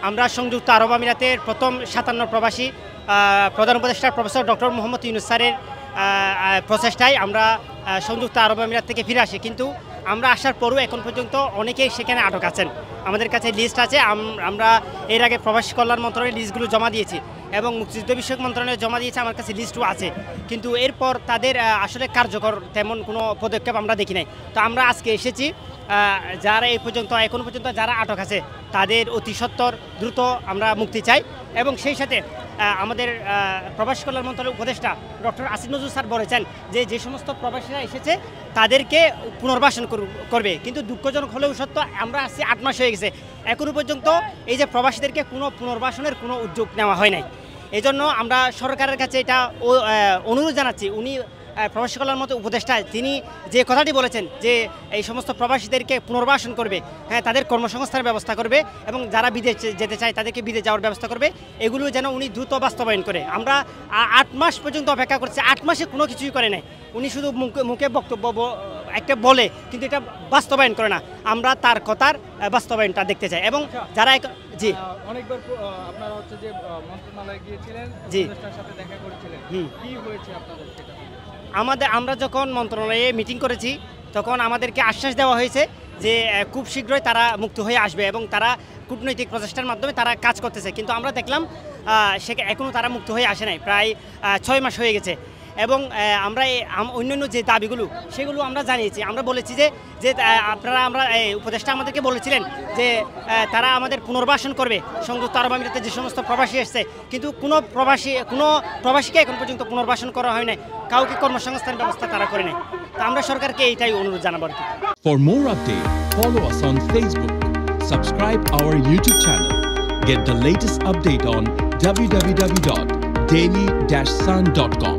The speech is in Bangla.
আমরা সংযুক্ত আরব আমিরাতের প্রথম 57 প্রবাসী প্রধান উপদেষ্টা প্রফেসর ডক্টর মোহাম্মদ ইউনূস স্যারের প্রচেষ্টায় আমরা সংযুক্ত আরব আমিরাত থেকে ফিরে আসি, কিন্তু আমরা আসার পরও এখন পর্যন্ত অনেকেই সেখানে আটক আছেন। আমাদের কাছে লিস্ট আছে, আমরা এর আগে প্রবাসী কল্যাণ মন্ত্রণালয়ের লিস্টগুলো জমা দিয়েছি এবং মুক্তিযুদ্ধ বিষয়ক মন্ত্রণালয়ে জমা দিয়েছে, আমার কাছে লিস্টও আছে, কিন্তু এরপর তাদের আসলে কার্যকর তেমন কোনো পদক্ষেপ আমরা দেখি নাই। তো আমরা আজকে এসেছি যারা এখন পর্যন্ত যারা আটক আছে তাদের অতি সত্বর দ্রুত আমরা মুক্তি চাই, এবং সেই সাথে আমাদের প্রবাসী কল্যাণ মন্ত্রণালয়ের উপদেষ্টা ডক্টর আসিফ নজরুল স্যার বলেছেন যে সমস্ত প্রবাসীরা এসেছে তাদেরকে পুনর্বাসন করবে, কিন্তু দুঃখজনক হলেও সত্য আমরা আসছি 8 মাস হয়ে গেছে, এখনও পর্যন্ত এই যে প্রবাসীদেরকে কোনো পুনর্বাসনের কোনো উদ্যোগ নেওয়া হয় নাই। এই জন্য আমরা সরকারের কাছে এটা অনুরোধ জানাচ্ছি, উনি প্রবাসী কল্যাণ মন্ত্রী উপদেষ্টা তিনি যে কথাটি বলেছেন যে এই সমস্ত প্রবাসীদেরকে পুনর্বাসন করবে, হ্যাঁ তাদের কর্মসংস্থানের ব্যবস্থা করবে এবং যারা বিদেশে যেতে চায় তাদেরকে বিদেশে যাওয়ার ব্যবস্থা করবে, এগুলো যেন উনি দ্রুত বাস্তবায়ন করে। আমরা 8 মাস পর্যন্ত অপেক্ষা করছি, 8 মাসে কোনো কিছুই করে নাই, উনি শুধু মুখে বক্তব্য একটা বলে কিন্তু এটা বাস্তবায়ন করে না। আমরা তার কথার বাস্তবায়নটা দেখতে চাই। এবং যারা জি অনেকবার আপনারা হচ্ছে যে মন্ত্রণালয়ে গিয়েছিলেন, উপদেষ্টার সাথে দেখা করেছিলেন, কি হয়েছে আপনাদের সেটা? আমরা যখন মন্ত্রণালয়ে মিটিং করেছি তখন আমাদেরকে আশ্বাস দেওয়া হয়েছে যে খুব শীঘ্রই তারা মুক্ত হয়ে আসবে এবং তারা কূটনৈতিক প্রচেষ্টার মাধ্যমে তারা কাজ করতেছে, কিন্তু আমরা দেখলাম এখনও তারা মুক্ত হয়ে আসে নাই, প্রায় 6 মাস হয়ে গেছে। এবং আমরা অন্যান্য যে দাবিগুলো সেগুলো আমরা জানিয়েছি, আমরা বলেছি যে আমরা উপদেষ্টা আমাদেরকে বলেছিলেন যে তারা আমাদের পুনর্বাসন করবে সংযুক্ত আরব আমিরাতে যে সমস্ত প্রবাসী এসছে, কিন্তু কোনো প্রবাসীকে এখন পর্যন্ত পুনর্বাসন করা হয় নাই, কাউকে কর্মসংস্থান ব্যবস্থা তারা করে নেয়। তো আমরা সরকারকে এইটাই অনুরোধ জানাবো। For more updates, follow us on Facebook, subscribe our YouTube channel, get the latest update on www.daily-sun.com.